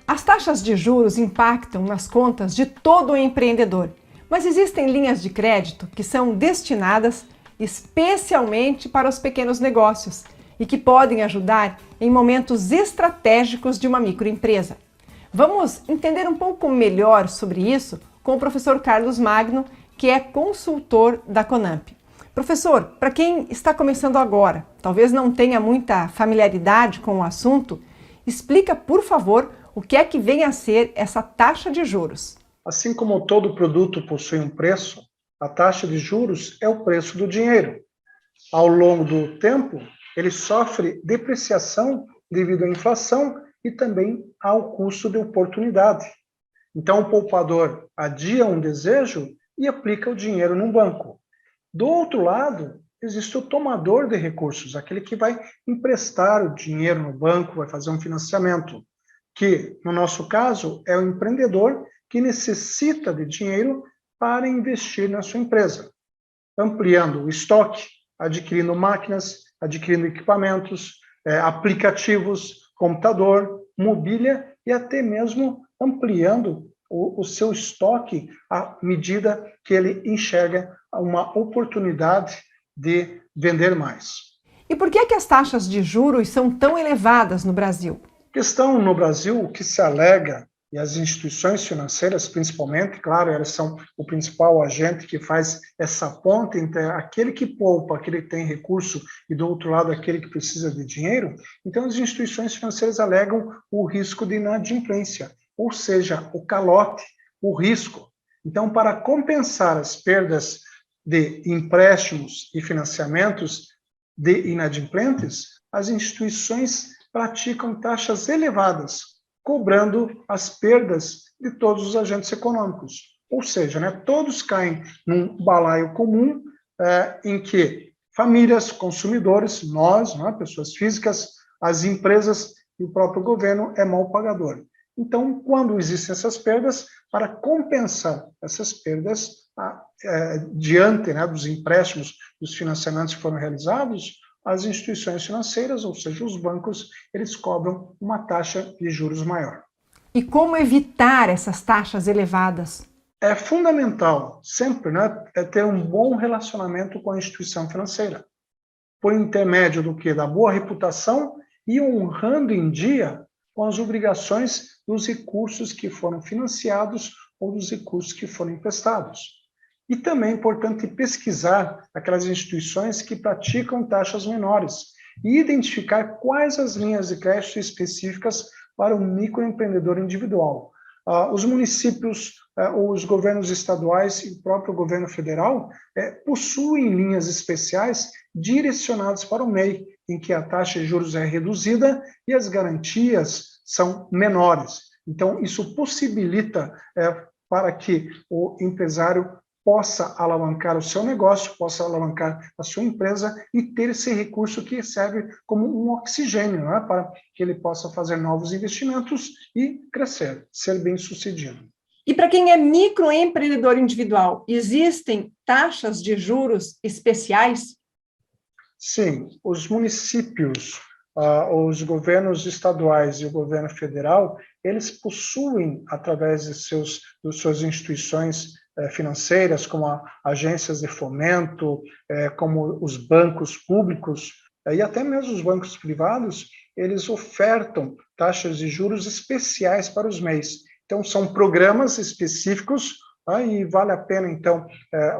As taxas de juros impactam nas contas de todo o empreendedor, mas existem linhas de crédito que são destinadas especialmente para os pequenos negócios e que podem ajudar em momentos estratégicos de uma microempresa. Vamos entender um pouco melhor sobre isso com o professor Carlos Magno, que é consultor da Conamp. Professor, para quem está começando agora, talvez não tenha muita familiaridade com o assunto, explica, por favor, o que é que vem a ser essa taxa de juros. Assim como todo produto possui um preço, a taxa de juros é o preço do dinheiro. Ao longo do tempo, ele sofre depreciação devido à inflação e também ao custo de oportunidade. Então, o poupador adia um desejo e aplica o dinheiro num banco. Do outro lado, existe o tomador de recursos, aquele que vai emprestar o dinheiro no banco, vai fazer um financiamento, que, no nosso caso, é o empreendedor que necessita de dinheiro para investir na sua empresa, ampliando o estoque, adquirindo máquinas, adquirindo equipamentos, aplicativos, computador, mobília e até mesmo ampliando o seu estoque à medida que ele enxerga uma oportunidade de vender mais. E por que as taxas de juros são tão elevadas no Brasil? A questão no Brasil, o que se alega, e as instituições financeiras principalmente, claro, elas são o principal agente que faz essa ponte entre aquele que poupa, aquele que tem recurso, e do outro lado aquele que precisa de dinheiro. Então as instituições financeiras alegam o risco de inadimplência, ou seja, o calote, o risco. Então, para compensar as perdas de empréstimos e financiamentos de inadimplentes, as instituições praticam taxas elevadas, cobrando as perdas de todos os agentes econômicos. Ou seja, todos caem num balaio comum em que famílias, consumidores, nós, pessoas físicas, as empresas e o próprio governo é mal pagador. Então, quando existem essas perdas, para compensar essas perdas, diante dos empréstimos, dos financiamentos que foram realizados, as instituições financeiras, ou seja, os bancos, eles cobram uma taxa de juros maior. E como evitar essas taxas elevadas? É fundamental, sempre, ter um bom relacionamento com a instituição financeira, por intermédio do quê? Da boa reputação e honrando em dia com as obrigações dos recursos que foram financiados ou dos recursos que foram emprestados. E também é importante pesquisar aquelas instituições que praticam taxas menores e identificar quais as linhas de crédito específicas para o microempreendedor individual. Os municípios, os governos estaduais e o próprio governo federal possuem linhas especiais direcionadas para o MEI, em que a taxa de juros é reduzida e as garantias são menores. Então, isso possibilita para que o empresário possa alavancar o seu negócio, possa alavancar a sua empresa e ter esse recurso que serve como um oxigênio, para que ele possa fazer novos investimentos e crescer, ser bem-sucedido. E para quem é microempreendedor individual, existem taxas de juros especiais? Sim, os municípios, os governos estaduais e o governo federal, eles possuem, através de suas instituições financeiras, como agências de fomento, como os bancos públicos, e até mesmo os bancos privados, eles ofertam taxas de juros especiais para os MEIs. Então, são programas específicos, e vale a pena, então,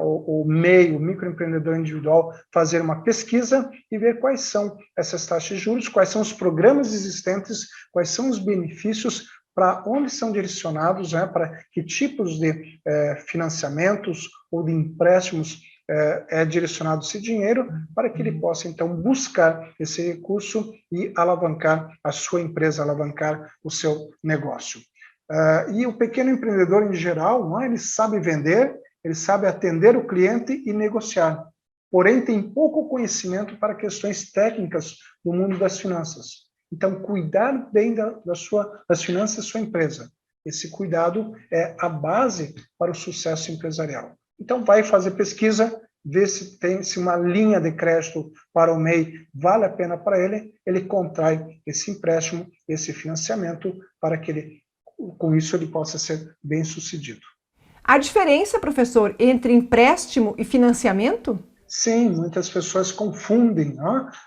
o MEI, o microempreendedor individual, fazer uma pesquisa e ver quais são essas taxas de juros, quais são os programas existentes, quais são os benefícios, para onde são direcionados, para que tipos de financiamentos ou de empréstimos é direcionado esse dinheiro, para que ele possa, então, buscar esse recurso e alavancar a sua empresa, alavancar o seu negócio. E o pequeno empreendedor, em geral, ele sabe vender, ele sabe atender o cliente e negociar, porém tem pouco conhecimento para questões técnicas do mundo das finanças. Então, cuidar bem das finanças da sua empresa. Esse cuidado é a base para o sucesso empresarial. Então, vai fazer pesquisa, ver se uma linha de crédito para o MEI vale a pena para ele, ele contrai esse empréstimo, esse financiamento, para que com isso ele possa ser bem sucedido. A diferença, professor, entre empréstimo e financiamento? Sim, muitas pessoas confundem.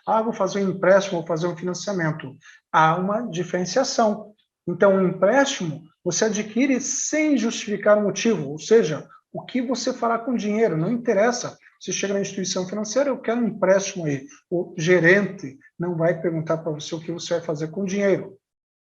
Vou fazer um empréstimo, vou fazer um financiamento. Há uma diferenciação. Então, o empréstimo você adquire sem justificar o motivo, ou seja, o que você fará com o dinheiro, não interessa. Você chega na instituição financeira, eu quero um empréstimo aí. O gerente não vai perguntar para você o que você vai fazer com o dinheiro.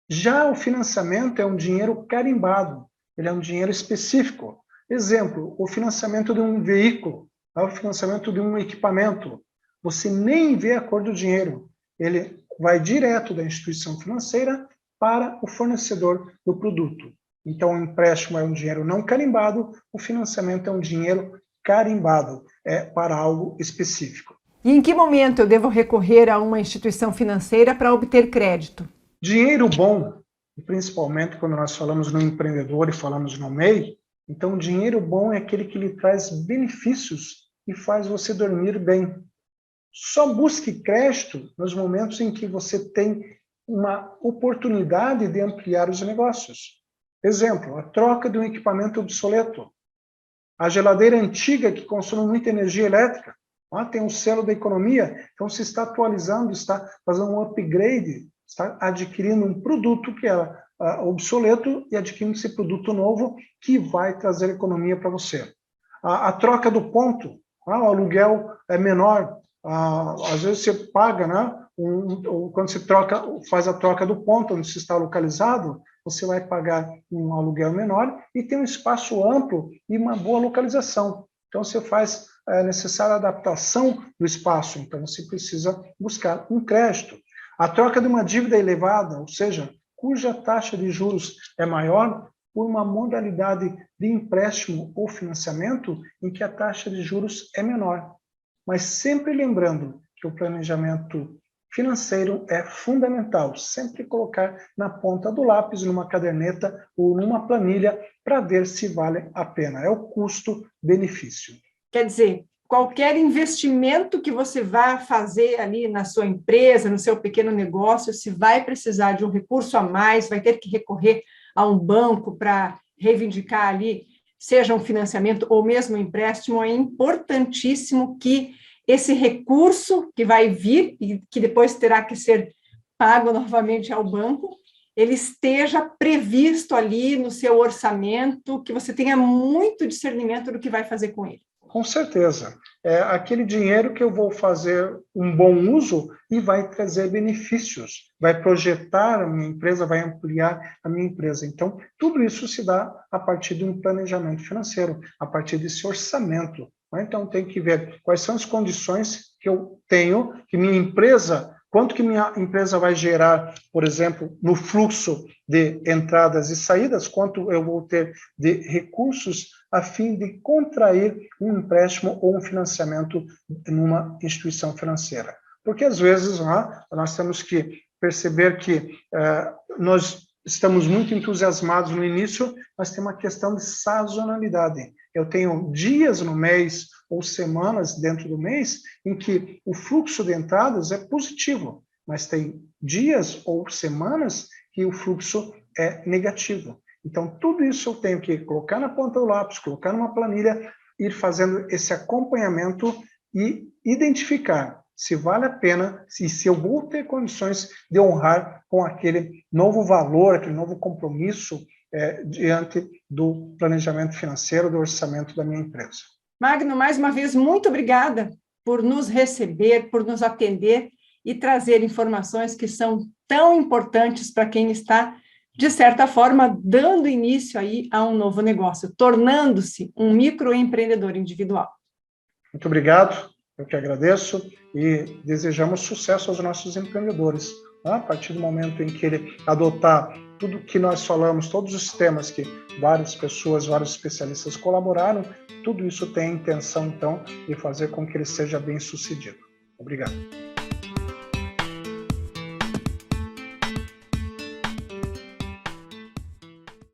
Já o financiamento é um dinheiro carimbado, ele é um dinheiro específico. Exemplo, o financiamento de um veículo, o financiamento de um equipamento. Você nem vê a cor do dinheiro, ele vai direto da instituição financeira para o fornecedor do produto. Então, o empréstimo é um dinheiro não carimbado, o financiamento é um dinheiro carimbado, é para algo específico. E em que momento eu devo recorrer a uma instituição financeira para obter crédito? Dinheiro bom, principalmente quando nós falamos no empreendedor e falamos no MEI, então dinheiro bom é aquele que lhe traz benefícios e faz você dormir bem. Só busque crédito nos momentos em que você tem uma oportunidade de ampliar os negócios. Exemplo, a troca de um equipamento obsoleto. A geladeira antiga que consome muita energia elétrica, tem um selo da economia, então se está atualizando, está fazendo um upgrade, está adquirindo um produto que era obsoleto e adquirindo esse produto novo que vai trazer economia para você. A troca do ponto, o aluguel é menor, às vezes você paga, quando você faz a troca do ponto onde você está localizado, você vai pagar um aluguel menor e tem um espaço amplo e uma boa localização. Então, você faz necessária adaptação do espaço, então você precisa buscar um crédito. A troca de uma dívida elevada, ou seja, cuja taxa de juros é maior, por uma modalidade de empréstimo ou financiamento em que a taxa de juros é menor. Mas sempre lembrando que o planejamento financeiro é fundamental, sempre colocar na ponta do lápis, numa caderneta ou numa planilha, para ver se vale a pena. É o custo-benefício. Quer dizer, qualquer investimento que você vá fazer ali na sua empresa, no seu pequeno negócio, se vai precisar de um recurso a mais, vai ter que recorrer a um banco para reivindicar ali, seja um financiamento ou mesmo um empréstimo, é importantíssimo que esse recurso que vai vir e que depois terá que ser pago novamente ao banco, ele esteja previsto ali no seu orçamento, que você tenha muito discernimento do que vai fazer com ele. Com certeza. É aquele dinheiro que eu vou fazer um bom uso e vai trazer benefícios, vai projetar a minha empresa, vai ampliar a minha empresa. Então, tudo isso se dá a partir de um planejamento financeiro, a partir desse orçamento. Então, tem que ver quais são as condições que eu tenho, que minha empresa, quanto que minha empresa vai gerar, por exemplo, no fluxo de entradas e saídas, quanto eu vou ter de recursos a fim de contrair um empréstimo ou um financiamento numa instituição financeira. Porque, às vezes, nós temos que perceber que nós estamos muito entusiasmados no início, mas tem uma questão de sazonalidade. Eu tenho dias no mês ou semanas dentro do mês em que o fluxo de entradas é positivo, mas tem dias ou semanas que o fluxo é negativo. Então, tudo isso eu tenho que colocar na ponta do lápis, colocar numa planilha, ir fazendo esse acompanhamento e identificar se vale a pena, se eu vou ter condições de honrar com aquele novo valor, aquele novo compromisso diante do planejamento financeiro, do orçamento da minha empresa. Magno, mais uma vez, muito obrigada por nos receber, por nos atender e trazer informações que são tão importantes para quem está, de certa forma, dando início aí a um novo negócio, tornando-se um microempreendedor individual. Muito obrigado, eu que agradeço e desejamos sucesso aos nossos empreendedores. A partir do momento em que ele adotar tudo que nós falamos, todos os temas que várias pessoas, vários especialistas colaboraram, tudo isso tem a intenção, então, de fazer com que ele seja bem-sucedido. Obrigado.